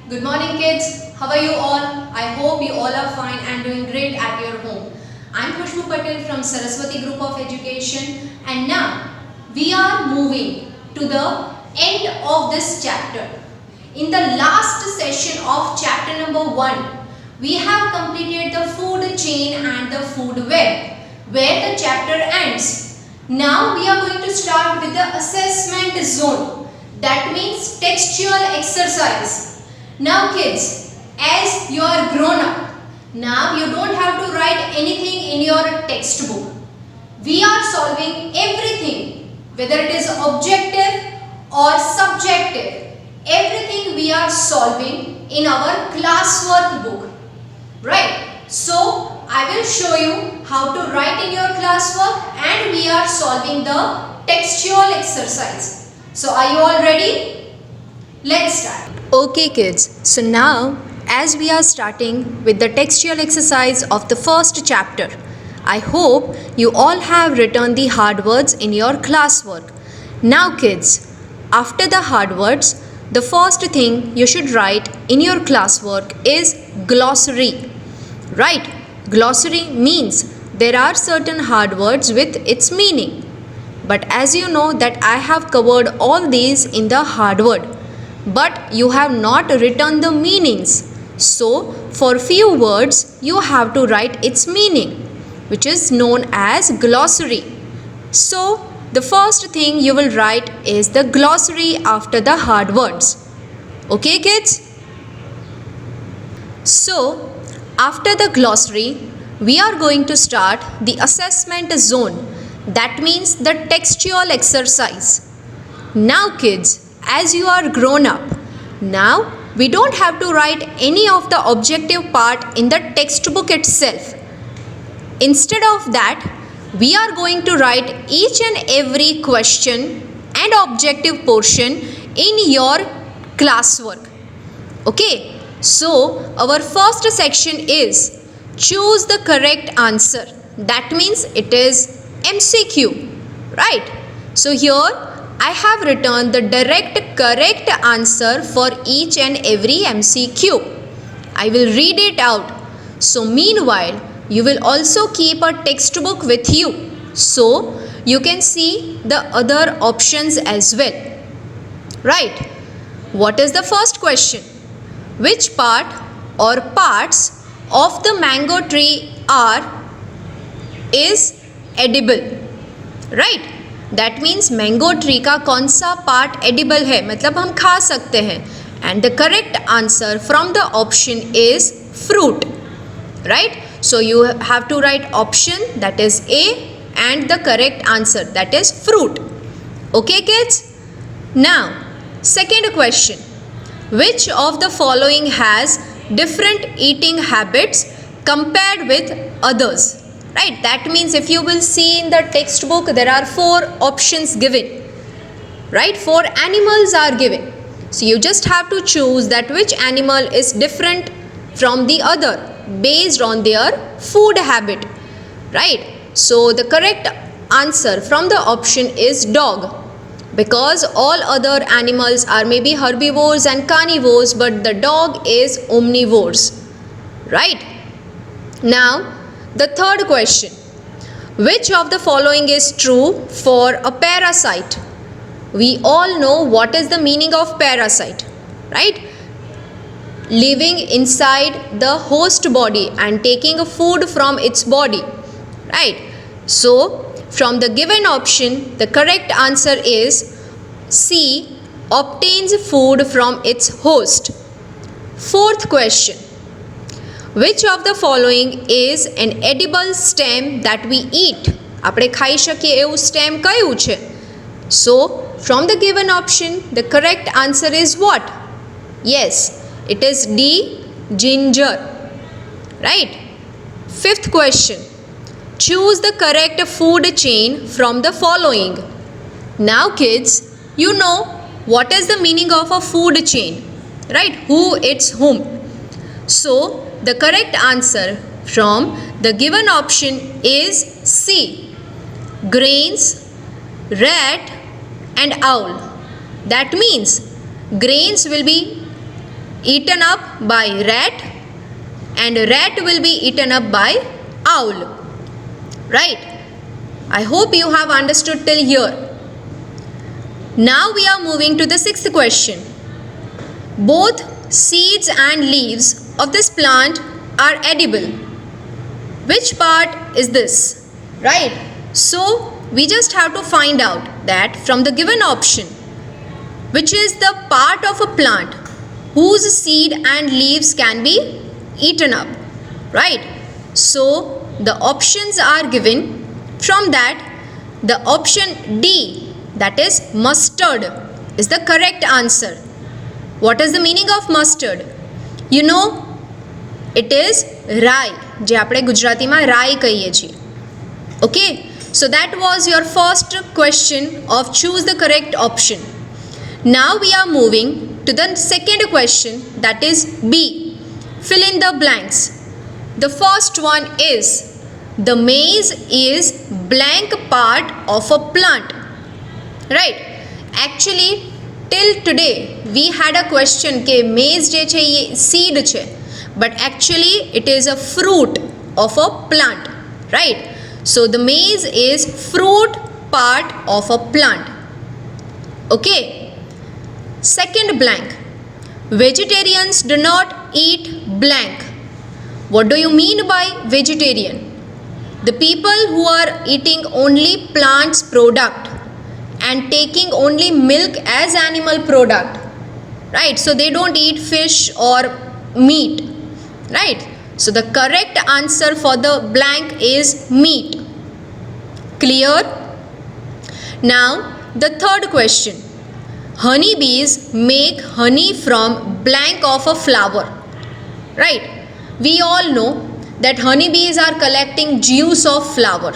Good morning, kids. How are you all? I hope you all are fine and doing great at your home. I'm Khushbu Patel from Saraswati Group of Education, and now we are moving to the end of this chapter. In the last session of chapter number 1, we have completed the food chain and the food web, where the chapter ends. Now we are going to start with the assessment zone. That means textual exercise. Now kids, as you are grown up, now you don't have to write anything in your textbook. We are solving everything, whether it is objective or subjective. Everything we are solving in our classwork book. Right? So, I will show you how to write in your classwork and we are solving the textual exercise. So, are you all ready? Let's start. Okay kids, so now as we are starting with the textual exercise of the first chapter, I hope you all have written the hard words in your classwork. Now kids, after the hard words, the first thing you should write in your classwork is glossary. Right? Glossary means there are certain hard words with its meaning. But as you know that I have covered all these in the hard word. But you have not written the meanings. So, for few words, you have to write its meaning, which is known as glossary. So, the first thing you will write is the glossary after the hard words. Okay, kids? So, after the glossary, we are going to start the assessment zone. That means the textual exercise. Now, kids, as you are grown up, now we don't have to write any of the objective part in the textbook itself. Instead of that, we are going to write each and every question and objective portion in your classwork. Okay, so our first section is choose the correct answer. That means it is MCQ, right? So here I have written the direct correct answer for each and every MCQ. I will read it out. So meanwhile, you will also keep a textbook with you. So you can see the other options as well. Right? What is the first question? Which part or parts of the mango tree is edible? Right? That means mango tree का कौन सा part edible है, मतलब हम खा सकते हैं. And the correct answer from the option is fruit. Right? So you have to write option, that is A, and the correct answer, that is fruit. Okay kids? Now, second question. Which of the following has different eating habits compared with others? Right, that means if you will see in the textbook, there are 4 options given. Right, 4 animals are given. So you just have to choose that which animal is different from the other based on their food habit. Right, so the correct answer from the option is dog. Because all other animals are maybe herbivores and carnivores, but the dog is omnivores. Right, now the third question. Which of the following is true for a parasite? We all know what is the meaning of parasite, right? Living inside the host body and taking food from its body, right? So, from the given option, the correct answer is C, obtains food from its host. Fourth question. Which of the following is an edible stem that we eat? આપણે ખાઈ શકીએ એવું stem કયું છે? So, from the given option, the correct answer is what? Yes, it is D, ginger. Right? Fifth question. Choose the correct food chain from the following. Now kids, you know what is the meaning of a food chain, right? Who eats whom. So, the correct answer from the given option is C, grains, rat and owl. That means grains will be eaten up by rat, and rat will be eaten up by owl. Right? I hope you have understood till here. Now we are moving to the sixth question. Both seeds and leaves of this plant are edible. Which part is this? Right? So we just have to find out that from the given option, which is the part of a plant whose seed and leaves can be eaten up. Right? So the options are given. From that, the option D, that is mustard, is the correct answer. What is the meaning of mustard? You know, it is રાઈ, જે આપણે ગુજરાતીમાં રાઈ કહીએ છીએ. Okay, so that was your first question of choose the correct option. Now we are moving to the second question, that is B. Fill in the blanks. The first one is, the maize is blank part of a plant. Right? Actually, till today we had a question કે maize જે છે એ seed છે, but actually it is a fruit of a plant. Right? So the maize is fruit part of a plant. Okay. Second blank. Vegetarians do not eat blank. What do you mean by vegetarian? The people who are eating only plants product and taking only milk as animal product. Right? So they don't eat fish or meat. Right? So the correct answer for the blank is meat. Clear? Now the third question. Honeybees make honey from blank of a flower. Right? We all know that honeybees are collecting juice of flower.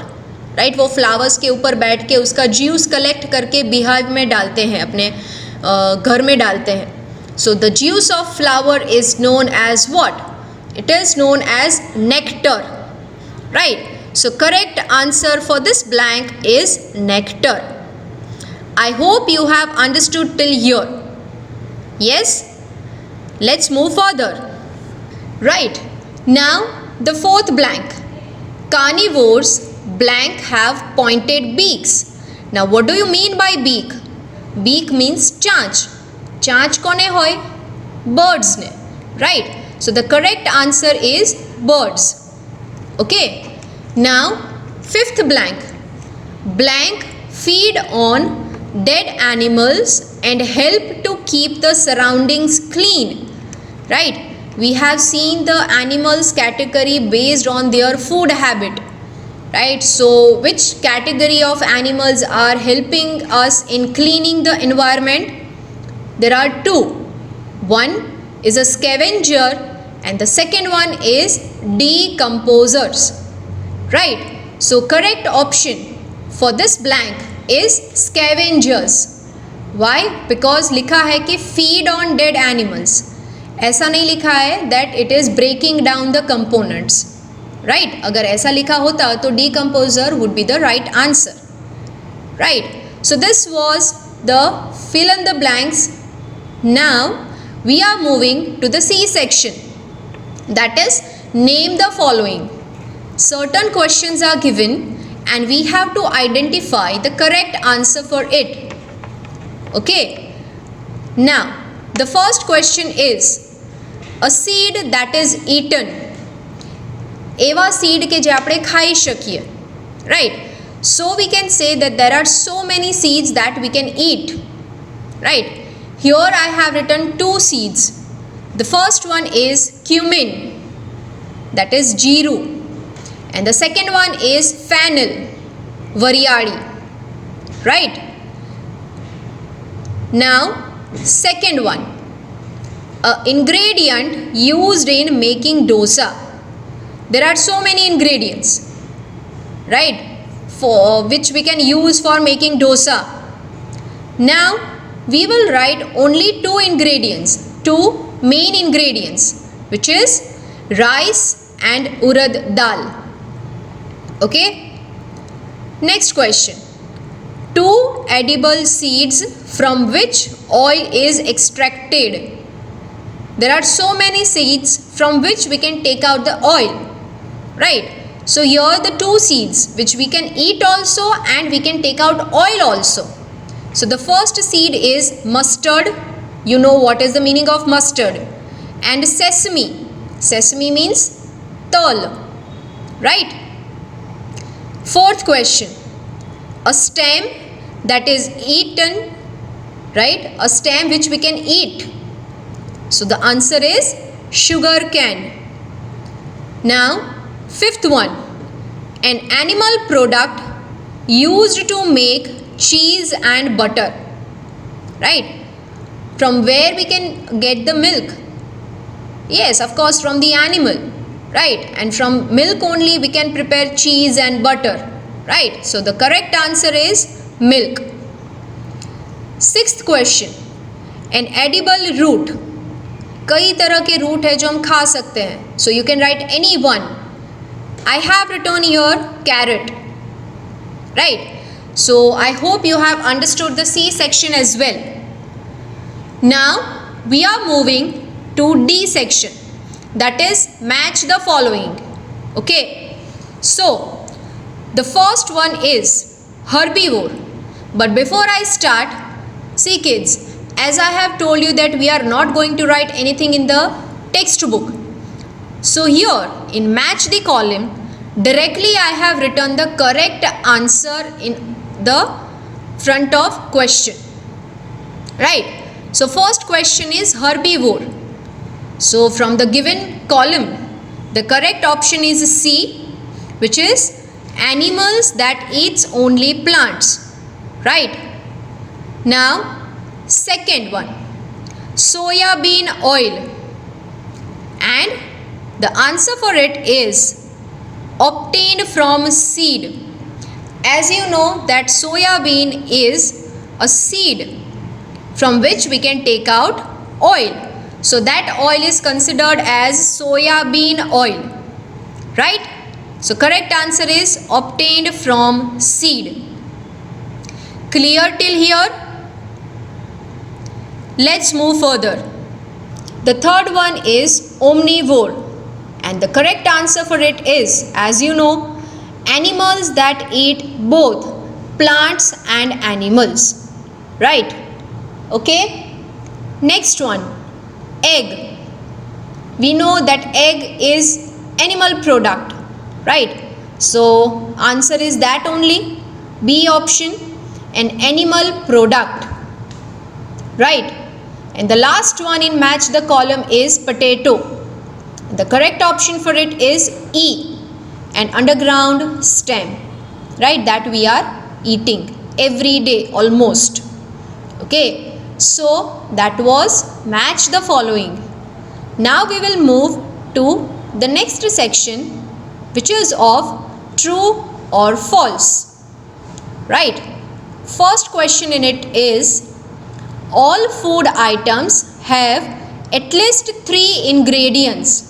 Right? वो flowers के ऊपर बैठ के उसका juice collect करके beehive में डालते हैं, अपने घर में डालते हैं. So the juice of flower is known as what? It is known as nectar. Right? So correct answer for this blank is nectar. I hope you have understood till here. Yes? Let's move further. Right. Now the fourth blank. Carnivores blank have pointed beaks. Now what do you mean by beak? Beak means ચાંચ. ચાંચ કોને હોય? Birds ને. Right? So the correct answer is birds. Okay. Now fifth blank. Blank feed on dead animals and help to keep the surroundings clean. Right? We have seen the animals category based on their food habit. Right? So which category of animals are helping us in cleaning the environment? There are two. One is a scavenger and the second one is decomposers. Right? So correct option for this blank is scavengers. Why? Because लिखा है कि feed on dead animals. ऐसा नहीं लिखा है that it is breaking down the components. Right? अगर ऐसा लिखा होता तो decomposer would be the right answer. Right? So this was the fill in the blanks. Now we are moving to the C section. That is, name the following. Certain questions are given and we have to identify the correct answer for it. Okay. Now the first question is a seed that is eaten. એવા seed કે જે આપણે ખાઈ શકીએ. Right? So we can say that there are so many seeds that we can eat. Right? Here I have written two seeds. The first one is cumin, that is jeeru, and the second one is fennel, variadi. Right? Now second one, a ingredient used in making dosa. There are so many ingredients, right, for which we can use for making dosa. Now we will write only two ingredients, two main ingredients, which is rice and urad dal. Okay. Next question. Two edible seeds from which oil is extracted. there are so many seeds from which we can take out the oil, right? So here are the two seeds which we can eat also and we can take out oil also. So the first seed is mustard. You know what is the meaning of mustard. And sesame. Sesame means tal, right? Fourth question. A stem that is eaten, right? A stem which we can eat. So the answer is sugar cane. Now fifth one. An animal product used to make cheese and butter, right? From where we can get the milk? Yes, of course, from the animal, right? And from milk only we can prepare cheese and butter, right? So the correct answer is milk. Sixth question. An edible root. कई तरह के root है जो हम खा सकते हैं. So you can write any one. I have written here carrot, right? So I hope you have understood the C section as well. Now we are moving to D section, that is match the following. Okay, so the first one is herbivore. But before I start, see kids, as I have told you that we are not going to write anything in the textbook. So here in match the column, directly I have written the correct answer in the front of question, right? So first question is herbivore. So from the given column, the correct option is C, which is animals that eats only plants, right? Now second one, soya bean oil, and the answer for it is obtained from seed. As you know that soya bean is a seed from which we can take out oil. So that oil is considered as soya bean oil, right? So correct answer is obtained from seed. Clear till here? Let's move further. The third one is omnivore, and the correct answer for it is, as you know, animals that eat both plants and animals, right? Okay, next one, egg. We know that egg is animal product, right? So answer is that only, B option, an animal product, right? And the last one in match the column is potato. The correct option for it is E, an underground stem, right? That we are eating every day almost. Okay, so that was match the following. Now we will move to the next section, which is of true or false, right? First question in it is, all food items have at least 3 ingredients.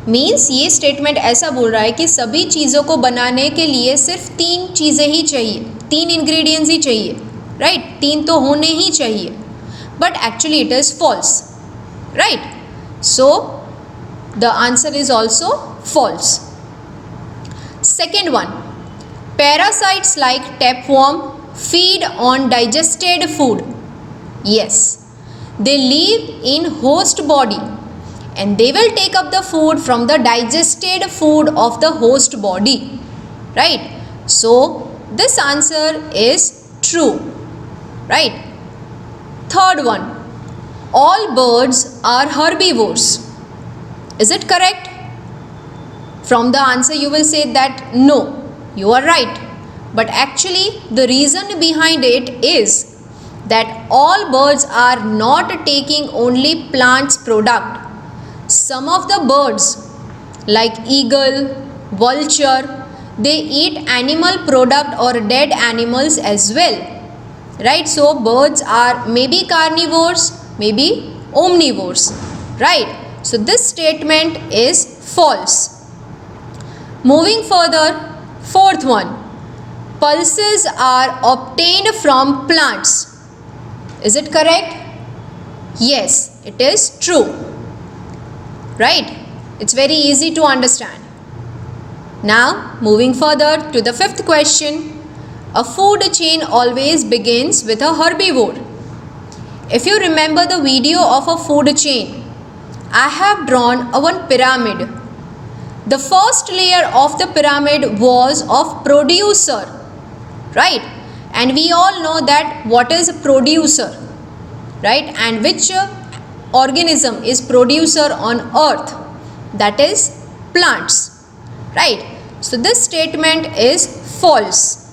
Means ये statement ऐसा बोल रहा है कि सभी चीज़ों को बनाने के लिए सिर्फ 3 चीज़ें ही चाहिए, 3 इंग्रेडिएंट्स ही चाहिए, राइट? 3 तो होने ही चाहिए, but actually it is false, right? So the answer is also false. Second one, parasites like tapeworm feed on digested food. Yes, they live in host body and they will take up the food from the digested food of the host body, right? So this answer is true, right? Third one, all birds are herbivores. Is it correct? From the answer you will say that no, you are right, but actually the reason behind it is that all birds are not taking only plants product. Some of the birds like eagle, vulture, they eat animal product or dead animals as well, right? So birds are maybe carnivores, maybe omnivores, right? So this statement is false. Moving further, fourth one, pulses are obtained from plants. Is it correct? Yes, it is true. right? It's very easy to understand. Now moving further to the fifth question. A food chain always begins with a herbivore. If you remember the video of a food chain, I have drawn a one pyramid. The first layer of the pyramid was of producer, right? And we all know that what is a producer, right? And which organism is producer on earth? That is plants, right? So this statement is false.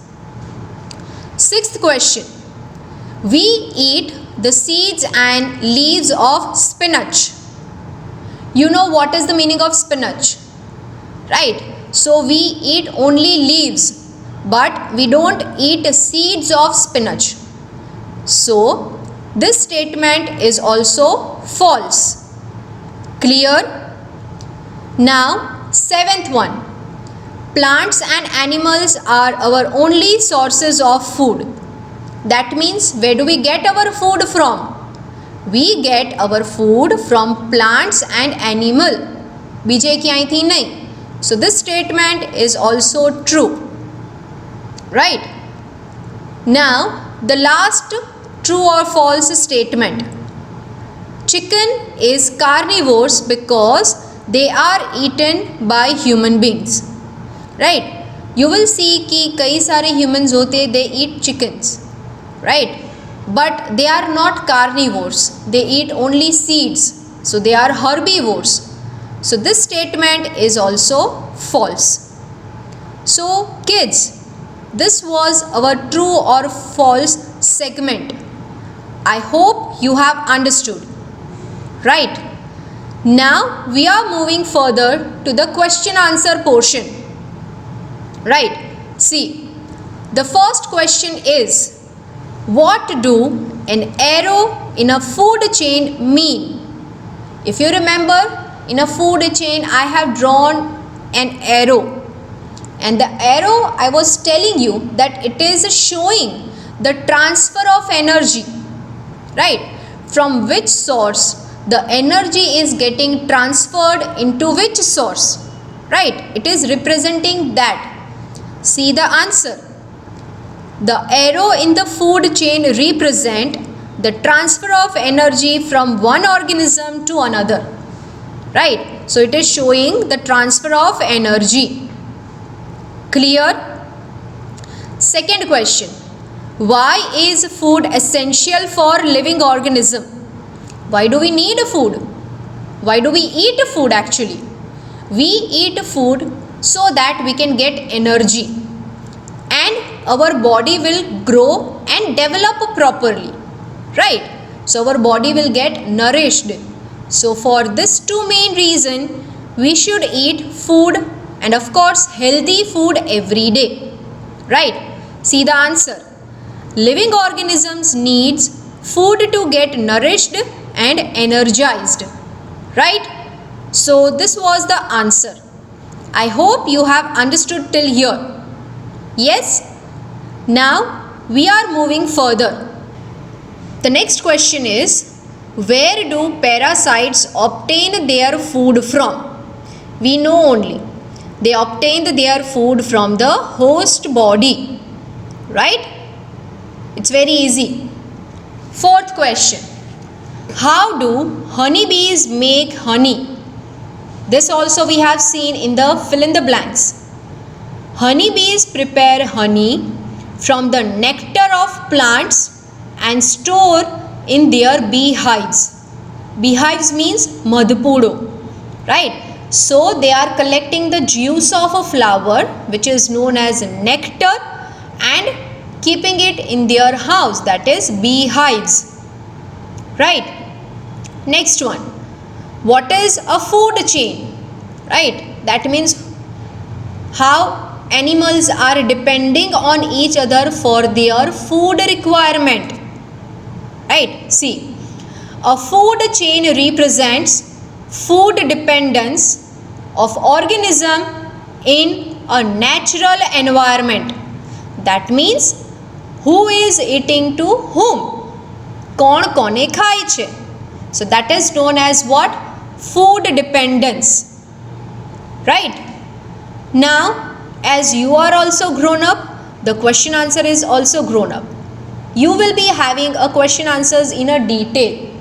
Sixth question. We eat the seeds and leaves of spinach. You know what is the meaning of spinach, right? So we eat only leaves, but we don't eat seeds of spinach. So this statement is also false. Clear? Now seventh one. Plants and animals are our only sources of food. That means where do we get our food from? We get our food from plants and animal. બીજે ક્યાંયથી નહીં. So this statement is also true. Right? Now the last true or false statement. Chicken is carnivores because they are eaten by human beings. Right? You will see कि कई सारे humans होते they eat chickens, right? But they are not carnivores. They eat only seeds. So they are herbivores. So this statement is also false. So kids, this was our true or false segment. I hope you have understood. Right? Now we are moving further to the question answer portion. Right, see, the first question is, what do an arrow in a food chain mean? If you remember, in a food chain I have drawn an arrow, and the arrow I was telling you that it is showing the transfer of energy, right? From which source the energy is getting transferred into which source, right? It is representing that. See the answer. The arrow in the food chain represent the transfer of energy from one organism to another, right? So it is showing the transfer of energy. Clear? Second question. Why is food essential for living organism? Why do we need food? Why do we eat food actually? We eat food so that we can get energy and our body will grow and develop properly, right? So our body will get nourished. So for this two main reason we should eat food, and of course healthy food every day, right? See the answer. Living organisms needs food to get nourished and energized, right? So this was the answer. I hope you have understood till here. Yes? Now we are moving further. The next question is, where do parasites obtain their food from? We know only. They obtain their food from the host body. Right? It's very easy. Fourth question. How do honeybees make honey? This also we have seen in the fill in the blanks. Honeybees prepare honey from the nectar of plants and store in their beehives. Beehives means madhupudo, right? So they are collecting the juice of a flower which is known as nectar and keeping it in their house, that is beehives, right? Next one. What is a food chain? Right? That means how animals are depending on each other for their food requirement. Right? See, a food chain represents food dependence of organism in a natural environment. That means who is eating to whom? કોણ કોને ખાય છે? So that is known as what? food dependence. Right? Now, as you are also grown up, the question answer is also grown up. You will be having a question answers in a detail.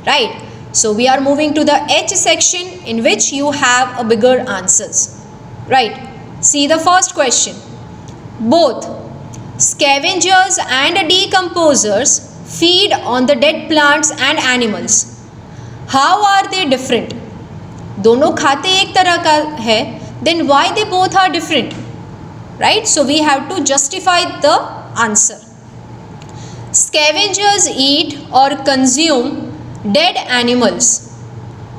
Right? So we are moving to the H section in which you have a bigger answers. Right? See the first question. Both scavengers and decomposers feed on the dead plants and animals. How are they different? दोनों खाते एक तरह का है, then why they both are different? Right? So we have to justify the answer. Scavengers eat or consume dead animals,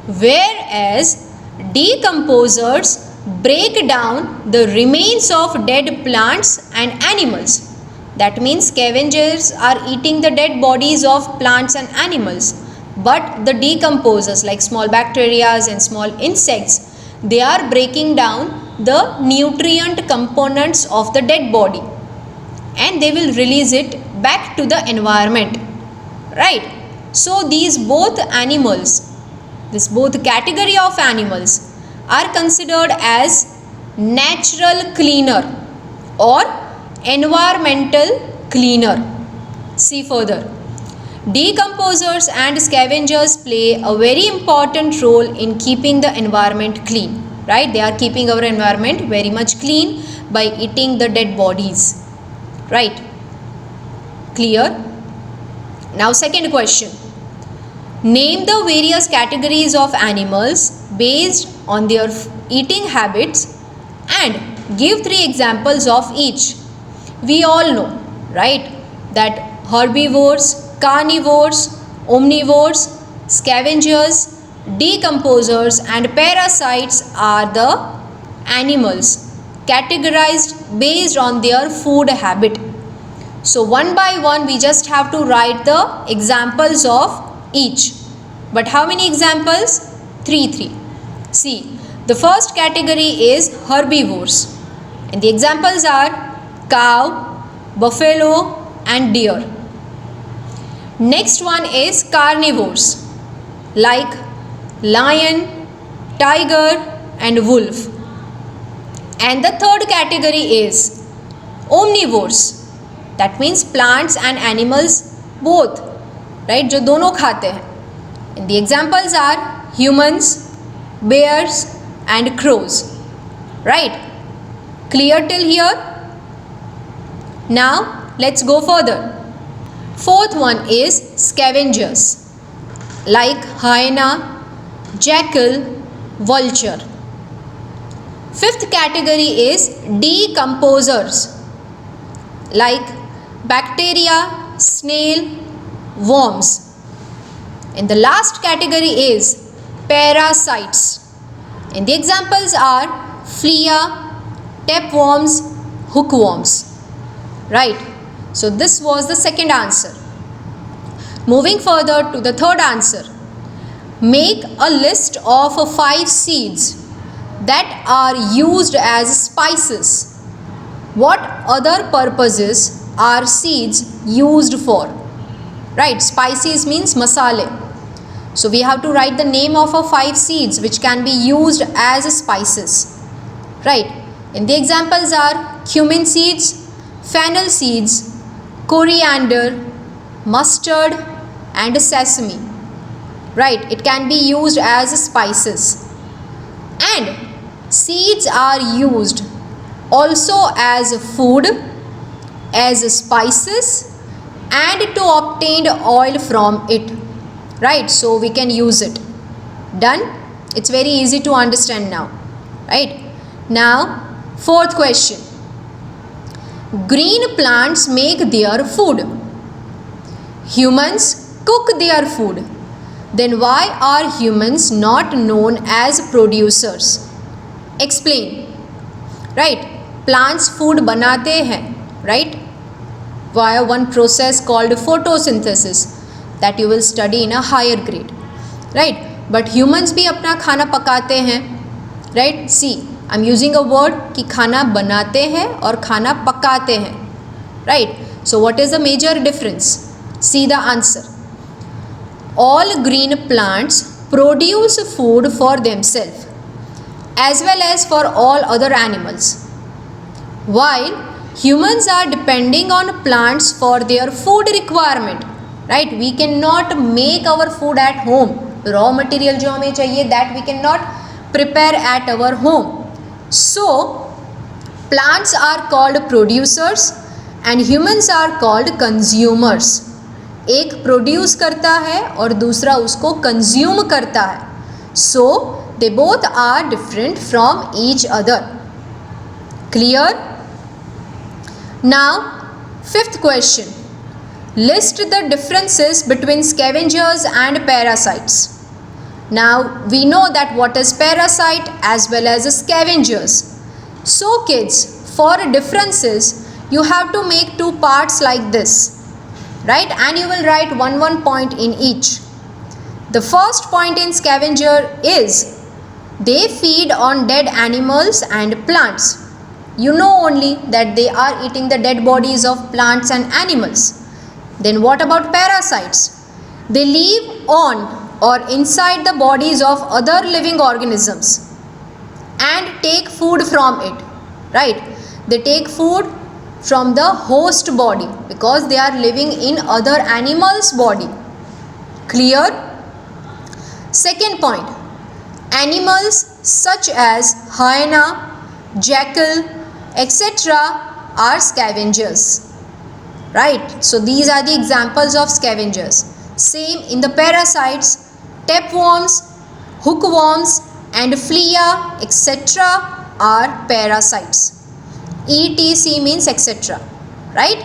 whereas decomposers break down the remains of dead plants and animals. That means scavengers are eating the dead bodies of plants and animals, but the decomposers like small bacteria and small insects, they are breaking down the nutrient components of the dead body and they will release it back to the environment. Right? So these both animals, this both category of animals are considered as natural cleaner or environmental cleaner. See further. Decomposers and scavengers play a very important role in keeping the environment clean. Right? They are keeping our environment very much clean by eating the dead bodies. Right? Clear? Now second question. Name the various categories of animals based on their eating habits and give 3 examples of each. We all know, right, that herbivores, carnivores, omnivores, scavengers, decomposers and parasites are the animals categorized based on their food habit. So one by one we just have to write the examples of each. But how many examples? 3. See, the first category is herbivores and the examples are cow, buffalo and deer. Next one is carnivores like lion, tiger and wolf. And the third category is omnivores. That means plants and animals both, right? जो दोनों खाते हैं. And the examples are humans, bears and crows. Right? Clear till here? Now let's go further. Fourth one is scavengers like hyena, jackal, vulture. Fifth category is decomposers like bacteria, snail, worms. And the last category is parasites. And the examples are flea, tapeworms, hookworms. Right? So this was the second answer. Moving further to the third answer. Make a list of 5 seeds that are used as spices. What other purposes are seeds used for? Right, spices means masale. So we have to write the name of 5 seeds which can be used as spices. Right, and the examples are cumin seeds, fennel seeds, coriander, mustard and sesame. Right, it can be used as spices. And seeds are used also as food, as spices and to obtain oil from it. Right, so we can use it. Done? It's very easy to understand now. Right? Now, fourth question. Green plants make their food. Humans cook their food. Then why are humans not known as producers? Explain. Right? Plants food banate hain, right? Via one process called photosynthesis that you will study in a higher grade. Right? But humans bhi apna khana pakate hain. Right? See, I'm using a word कि खाना बनाते हैं और खाना पकाते हैं. Right? So what is the major difference? See the answer. All green plants produce food for themselves as well as for all other animals, while humans are depending on plants for their food requirement. Right, we cannot make our food at home. Raw material जो हमें चाहिए that we cannot prepare at our home. So plants are called producers and humans are called consumers. एक produce करता है और दूसरा उसको consume करता है. So they both are different from each other. Clear? Now fifth question. List the differences between scavengers and parasites. Now we know that what is parasite as well as scavengers. So kids, for differences you have to make two parts like this, right? And you will write one point in each. The first point in scavenger is they feed on dead animals and plants. You know only that they are eating the dead bodies of plants and animals. Then what about parasites? They live on or inside the bodies of other living organisms and take food from it, right? They take food from the host body because they are living in other animals' body. Clear? Second point, animals such as hyena, jackal, etc. are scavengers, right? So these are the examples of scavengers. Same in the parasites, tapeworms, hookworms and flea etc. are parasites. etc means etc, right?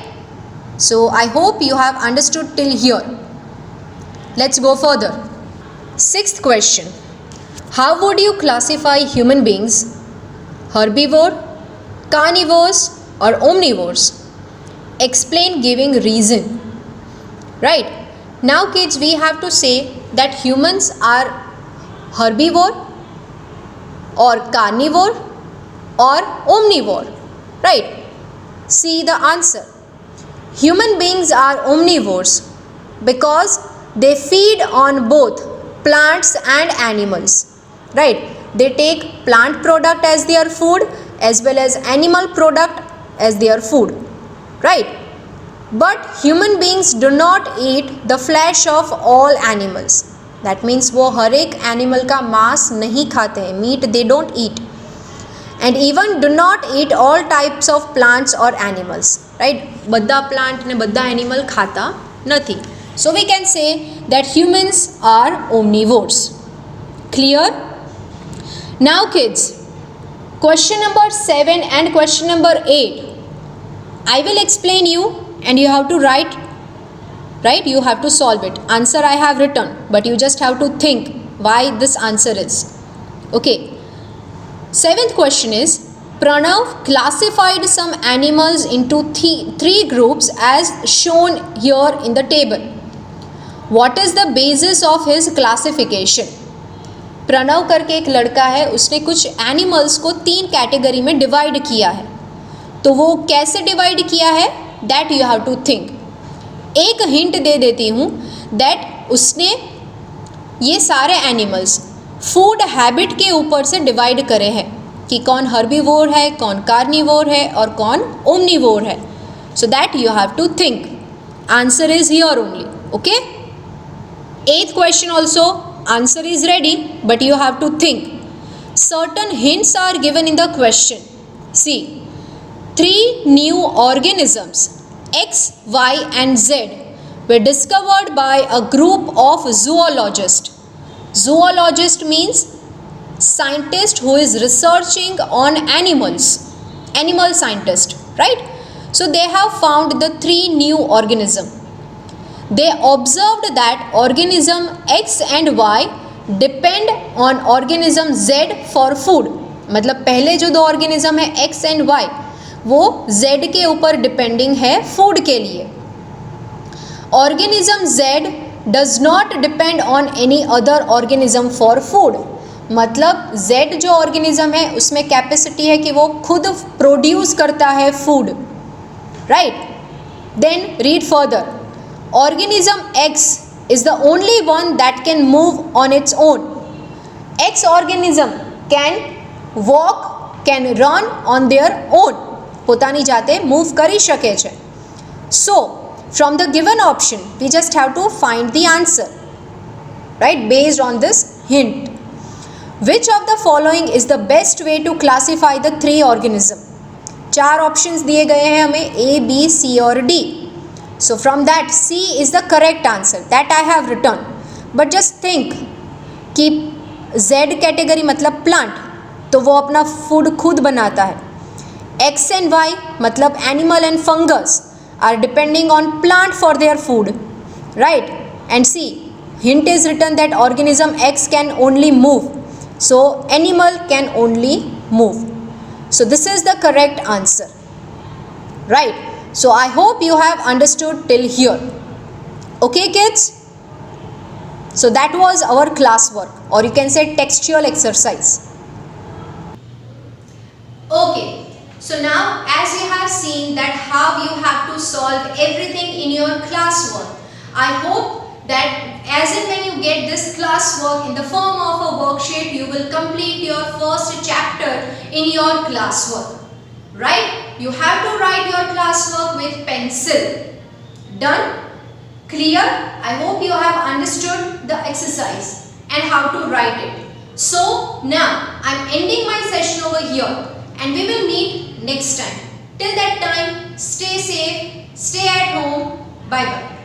So I hope you have understood till here. Let's go further. Sixth question. How would you classify human beings? Herbivore, carnivores or omnivores? Explain giving reason. Right? Now kids, we have to say that humans are herbivore or carnivore or omnivore, right? See the answer. Human beings are omnivores because they feed on both plants and animals, right? They take plant product as their food as well as animal product as their food, right? But human beings do not eat the flesh of all animals. That means वो हर एक animal का मांस नहीं खाते हैं. Meat they don't eat. And even do not eat all types of plants or animals. Right? બધા plant ને બધા animal खाता નથી. So we can say that humans are omnivores. Clear? Now kids, question number 7 and question number 8. I will explain you and you have to write, right? You have to solve it. Answer I have written, but you just have to think why this answer is. Okay. Seventh question is, Pranav classified some animals into three groups as shown here in the table. What is the basis of his classification? Pranav करके एक लड़का है, उसने कुछ animals को 3 category में divide किया है. तो वो कैसे डिवाइड किया है, that you have to think. एक हिंट दे देती हूँ दैट उसने ये सारे एनिमल्स फूड हैबिट के ऊपर से डिवाइड करे हैं कि कौन हर्बीवोर है, कौन कार्निवोर है और कौन ओमनीवोर है. So that you have to think. Answer is here only. Okay. 8th question also, answer is ready, but you have to think. Certain hints are given in the question. See, 3 new organisms X, Y and Z were discovered by a group of zoologists. Zoologist means scientist who is researching on animals, animal scientist, right? So they have found the 3 new organisms. They observed that organism X and Y depend on organism Z for food. मतलब पहले जो 2 organism है X and Y, वो Z के ऊपर depending है food के लिए. Organism Z does not depend on any other organism for food. मतलब Z जो ऑर्गेनिज्म है उसमें कैपेसिटी है कि वो खुद प्रोड्यूस करता है food, right. Then read further. Organism X is the only one that can move on its own. X organism can walk, can run on their own. પોતાની જાતે મૂવ કરી શકે છે. So from the given option we just have to find the answer, right, based on this hint. Which of the following is the best way to classify the three organism? 4 options दिए गए हैं हमें, A, B, C और D. So from that C is the correct answer that I have written. But just think कि Z category मतलब plant, तो वो अपना फूड खुद बनाता है. X and Y मतलब animal and fungus are depending on plant for their food, right? And see, hint is written that organism X can only move, so animal can only move. So this is the correct answer, right? So I hope you have understood till here. Okay kids, so that was our classwork, or you can say textual exercise. Okay, so now as you have seen that how you have to solve everything in your classwork, I hope that as in when you get this classwork in the form of a worksheet, you will complete your first chapter in your classwork, right? You have to write your classwork with pencil. Done? Clear? I hope you have understood the exercise and how to write it. So now I am ending my session over here, and we will meet next time. Till that time, stay safe, stay at home. Bye bye.